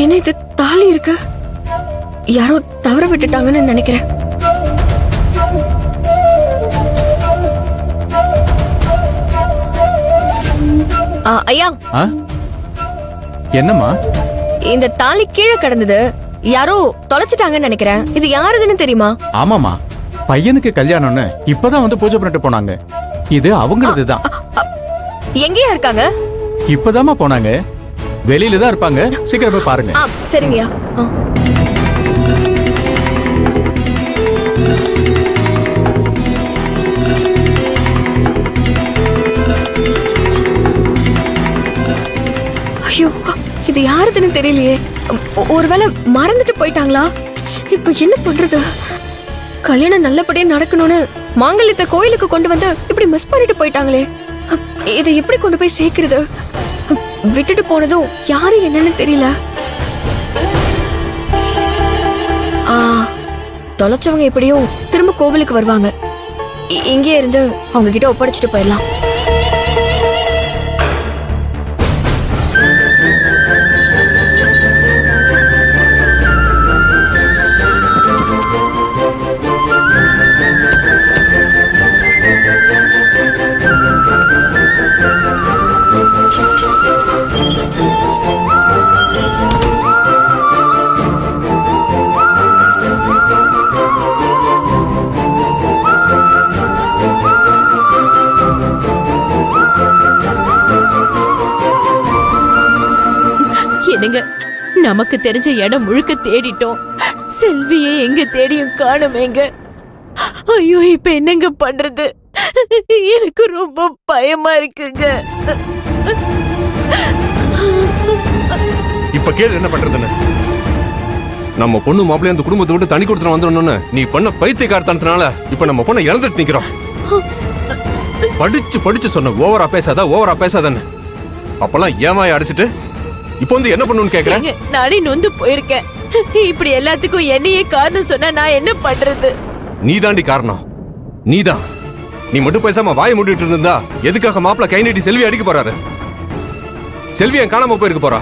என்ன இது தாலி இருக்கு? யாரோ தவற விட்டுட்டாங்கன்னு நினைக்கிறேன். ஐயா, என்னம்மா? இந்த தாலி கீழே கிடந்தது, யாரோ தொலைச்சிட்டாங்கன்னு நினைக்கிறேன். இது யாருதுன்னு தெரியுமா? ஆமாமா, பையனுக்கு கல்யாணம்னு இப்பதான் வந்து பூஜை பண்ணிட்டு போனாங்க. இது அவங்களதுதான். எங்கேயா இருக்காங்க? இப்பதாமா போனாங்க. வெளியில தான் இருப்பாங்க. சீக்கிரம் போய் பாருங்க. சரிங்கய்யா. ஐயோ, இது யாருதுன்னு தெரியலையே. ஒருவேளை மறந்துட்டு போயிட்டாங்களா? இப்ப என்ன பண்றது? கல்யாணம் நல்லபடியா நடக்கணும்னு மாங்கல்யத்தை கோயிலுக்கு கொண்டு வந்து இப்படி மிஸ் பண்ணிட்டு போயிட்டாங்களே. இதை எப்படி கொண்டு போய் சேர்க்கிறது? விட்டுட்டு போனதும் யாரு என்னன்னு தெரியல. தொலைச்சவங்க எப்படியும் திரும்ப கோவிலுக்கு வருவாங்க. இங்கே இருந்து அவங்க கிட்ட ஒப்படைச்சிட்டு போயிடலாம். என்னங்க, நமக்கு தெரிஞ்ச இடம் முழுக்க தேடிட்டோம். செல்வியை எங்க தேடியும் காணுமேங்க. ஐயோ, இப்ப என்னங்க பண்றது? எனக்கு ரொம்ப பயமா இருக்குங்க. இப்ப கேளு என்ன பண்றதுன்னு. நம்ம பொண்ணு மாப்பிள்ளை அந்த குடும்பத்தை விட்டு தனி கொடுத்து வந்துடணும்னு நீ பண்ண பைத்தியக்காரத்தனத்தினால இப்ப நம்ம பொண்ணை இழந்துட்டு நிக்கிறோம். படிச்சு படிச்சு சொன்ன ஓவரா பேசாதன்னு அப்பெல்லாம் ஏமாய அடிச்சிட்டு இப்ப வந்து என்ன பண்ணுன்னு கேக்குறேன். நானே நொந்து போயிருக்கேன். இப்படி எல்லாத்துக்கும் என்னையே காரணம் சொன்னா நான் என்ன பண்றது? நீ தாண்டி காரணம். நீதான். நீ மட்டும் பேசாம வாயை மூடிட்டு இருந்தா எதுக்காக மாப்பிள்ள கை நீட்டி செல்வி அடிக்க போறாரு? செல்வி என் காணாம போயிருக்க போறா.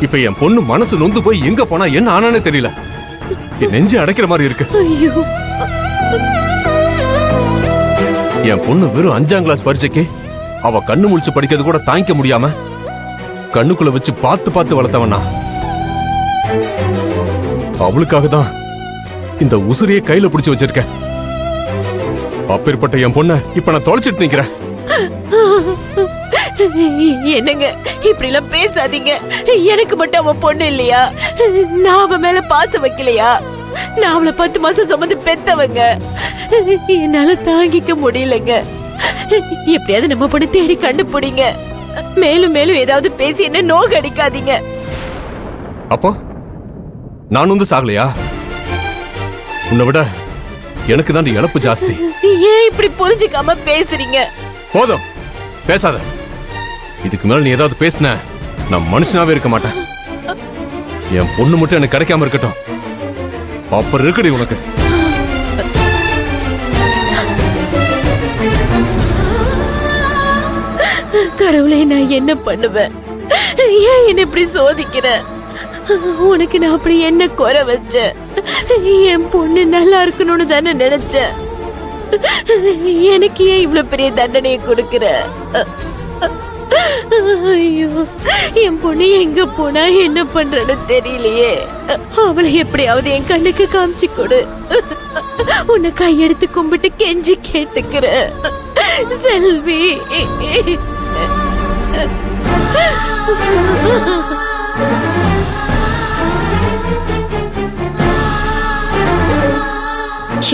இப்ப என் பொண்ணு மனசு நொந்து போய் எங்க போனா என்ன ஆனானே தெரியல. என் நெஞ்சு அடைக்கிற மாதிரி இருக்கு. என் பொண்ணு வெறும் 5ஆம் கிளாஸ் பரீட்சைக்கு அவ கண்ணு முழிச்சு படிக்கிறது கூட தாங்கிக்க முடியாம கண்ணுக்குள்ள வச்சு பார்த்து பார்த்து வளர்த்தவனா. அவளுக்காக தான் இந்த உசிரியை கையில பிடிச்சு வச்சிருக்கேன். அப்பேற்பட்ட என் பொண்ண இப்ப நான் தொலைச்சிட்டு நிக்கிறேன். என்னங்க இப்படி எல்லாம் பேசாதீங்க. எனக்கு மட்டும் அவ பொண்ணு இல்லையா? நான் அவ மேல பாசம் வைக்கலையா? நான் அவளை 10 மாசம் சுமந்து பெத்தவங்க. என்னால தாங்கிக்க முடியலங்க. எப்படியாவது நம்ம பொண்ணு தேடி கண்டுபிடிங்க. மேலும் மேலும் ஏதாவது பேசி என்ன நோக அடிக்காதீங்க. அப்போ நான் வந்து சாகலையா? உன்னை விட எனக்கு தான் இழப்பு ஜாஸ்தி. ஏன் இப்படி புரிஞ்சுக்காம பேசுறீங்க? போதும், பேசாத. இதுக்கு மேல நீ ஏதாவது பேசின நான் மனுஷனாவே இருக்க மாட்டேன். என் பொண்ணு மட்டும் எனக்கு கிடைக்காம இருக்கட்டும். அப்புறம் இருக்குடி உனக்கு. கடவுளே, நான் என்ன பண்ணுவேன்? ஏன் என்ன இப்படி சோதிக்கிற? உனக்கு நான் அப்படி என்ன குறை வச்சேன்? என் பொண்ணு நல்லா இருக்கணும்னு தானே நினைச்சேன். எனக்கு ஏன் இவ்வளவு பெரிய தண்டனையை கொடுக்கிற? ஐயோ, என் பொண்ணு எங்க போனா என்ன பண்றன்னு தெரியலையே. அவளை எப்படியாவது என் கண்ணுக்கு காமிச்சு கொடு. உன்னை கையெடுத்து கும்பிட்டு கெஞ்சி கேட்டுக்கிற செல்வி.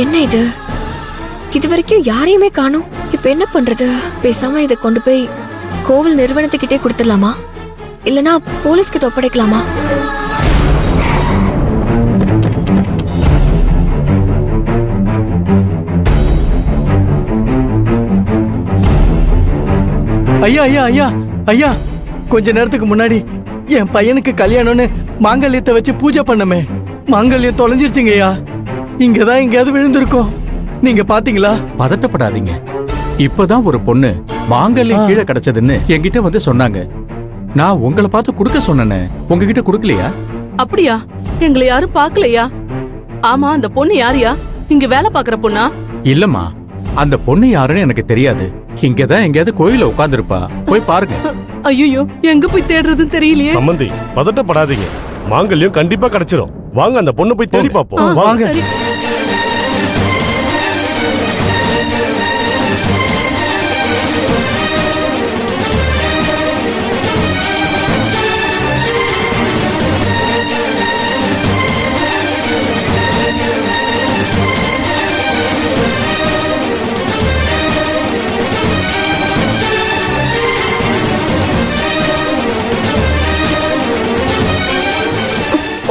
என்ன இது? இதுவரைக்கும் யாரையுமே காணோம். இப்ப என்ன பண்றது? பேசாம இதை கொண்டு போய் கோவில் நிறுவனத்துக்கிட்டே கொடுத்துடலாமா? இல்லனா போலீஸ் கிட்ட ஒப்படைக்கலாமா? ஐயா ஐயா ஐயா ஐயா, கொஞ்ச நேரத்துக்கு முன்னாடி என் பையனுக்கு கல்யாணம்னு மாங்கல்யத்தை வச்சு பூஜை பண்ணமே, மாங்கல்யம் தொலைஞ்சிருச்சுங்க ஐயா. இங்கதான் எங்கேயாவது விழுந்திருக்கோம். நீங்க பாத்தீங்களா? பதட்டப்படாதீங்க. இப்பதான் ஒரு பொண்ணு மாங்கல்யம் கீழே கிடைச்சதுன்னு என்கிட்ட வந்து சொன்னாங்க. நான் உங்களை பார்த்து கொடுக்க சொன்னேனே, உங்ககிட்ட கொடுக்கலையா? அப்படியா? எங்களை யாரும் பார்க்கலையா? ஆமா, அந்த பொண்ணு யாரியா? இங்க வேலை பாக்குற பொண்ணா? இல்லம்மா, அந்த பொண்ணு யாருன்னு எனக்கு தெரியாது. இங்கதான் எங்கேயாவது கோயில உட்கார்ந்திருப்பா, போய் பாருங்க. ஐயோ, எங்க போய் தேடுறதுன்னு தெரியலையே. சம்பந்தி, பதட்டப்படாதீங்க. மாங்கல்யம் கண்டிப்பா கிடைச்சிரும். வாங்க அந்த பொண்ணு போய் தேடி பாப்போம். ஆ, வாங்க. சரி.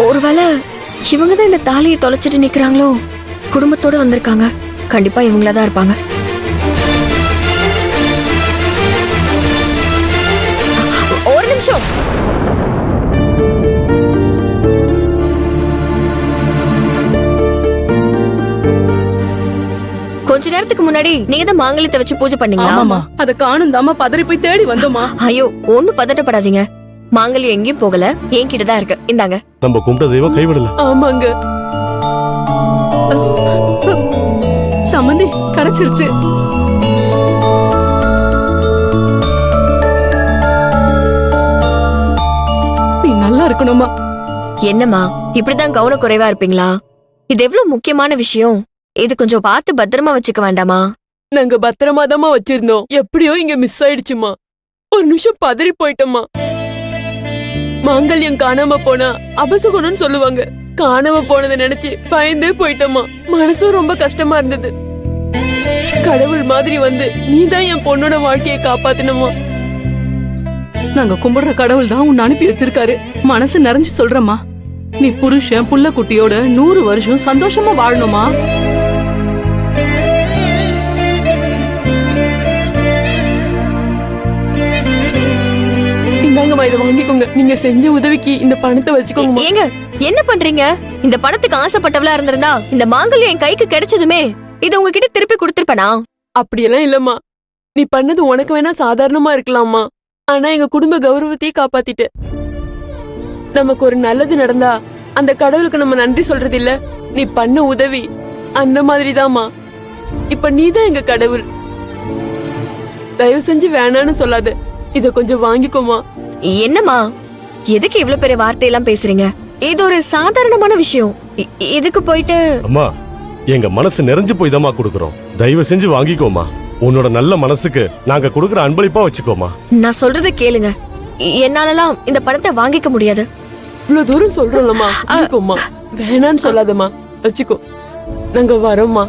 ஒருவேளை இவங்க தான் இந்த தாலியை தொலைச்சிட்டு நிக்கிறாங்களோ? குடும்பத்தோட வந்திருக்காங்க, கண்டிப்பா இவங்களா தான் இருப்பாங்க. ஒரு நிமிஷம். கொஞ்ச நேரத்துக்கு முன்னாடி நீங்க தான் மாங்கல்யத்தை வச்சு பூஜை பண்ணீங்களா? ஆமாமா, அத காணும் தாமா பதறி போய் தேடி வந்தோமா. ஐயோ, ஒண்ணும் பதட்டப்படாதீங்க. மாங்கல்யம் எங்கேயும் போகல, என்கிட்ட தான் இருக்கு. இந்தாங்க. நம்ம கும்பிட்ட தெய்வம் கைவிடல. ஆமாங்க. சம்மந்தி, கிடைச்சிருச்சு. நீ நல்லா இருக்கணுமா. என்னம்மா இப்படிதான் கவனக்குறைவா இருப்பீங்களா? இது எவ்வளவு முக்கியமான விஷயம். இது கொஞ்சம் பார்த்து பத்திரமா வச்சுக்க வேண்டாமா? நாங்க பத்திரமாதாம்மா வச்சிருந்தோம். எப்படியோ இங்க மிஸ் ஆயிடுச்சுமா. ஒரு நிமிஷம் பதறி போயிட்டோமா. மாங்கல்யம் காணாம போனா அபசகுணம்னு சொல்லுவாங்க. காணாம போனதை நினைச்சு பயந்தே போயிட்டோமா. மனசும் ரொம்ப கஷ்டமா இருந்தது. கடவுள் மாதிரி வந்து நீதான் என் பொண்ணோட வாழ்க்கையை காப்பாத்தினமா. நாங்க கும்பிடுற கடவுள் தான் உன்னை அனுப்பி வச்சிருக்காரு. மனசு நிறைஞ்சு சொல்றமா, நீ புருஷன் புள்ள குட்டியோட 100 வருஷம் சந்தோஷமா வாழணுமா. இந்தாங்கம்மா, இதை வாங்கிக்கோங்க. நீங்க செஞ்ச உதவிக்கு இந்த பணத்தை வச்சுக்கோங்க. ஏங்க என்ன பண்றீங்க? இந்த பணத்துக்கு ஆசைப்பட்டவளா இருந்திருந்தா இந்த மாங்கல்யம் என் கைக்கு கிடைச்சதுமே இது உங்ககிட்ட திருப்பி கொடுத்திருப்பனா? அப்படியெல்லாம் இல்லம்மா. நீ பண்ணது உனக்கு வேணா சாதாரணமா இருக்கலாமா, ஆனா எங்க குடும்ப கௌரவத்தையே காப்பாத்திட்ட. நமக்கு ஒரு நல்லது நடந்தா அந்த கடவுளுக்கு நம்ம நன்றி சொல்றது இல்ல. நீ பண்ண உதவி அந்த மாதிரிதாம்மா. இப்ப நீதான் எங்க கடவுள். தயவு செஞ்சு வேணான்னு சொல்லாத. இத கொஞ்சம் வாங்கிக்கோமா. என்னம்மா, எதுக்கு இவ்ளோ பெரிய வார்த்தையெல்லாம் பேசுறீங்க? இது ஒரு சாதாரணமான விஷயம். இதுக்கு போயிட்டு அம்மா, எங்க மனசு நிறைஞ்சு போய் தாம்மா கொடுக்கறோம். தயவு செஞ்சு வாங்கிக்கோமா. உன்னோட நல்ல மனசுக்கு நாங்க கொடுக்கற அன்பளிப்பா வச்சுக்கோமா. நான் சொல்றத கேளுங்க. என்னாலலாம் இந்த பணத்தை வாங்கிக்க முடியாது. இவ்வளவு தூரம் சொல்றோம்லம்மா, வாங்கிக்கோமா. வேணான்னு சொல்லாதம்மா, வச்சுக்கோ. நாங்க வரோம்மா.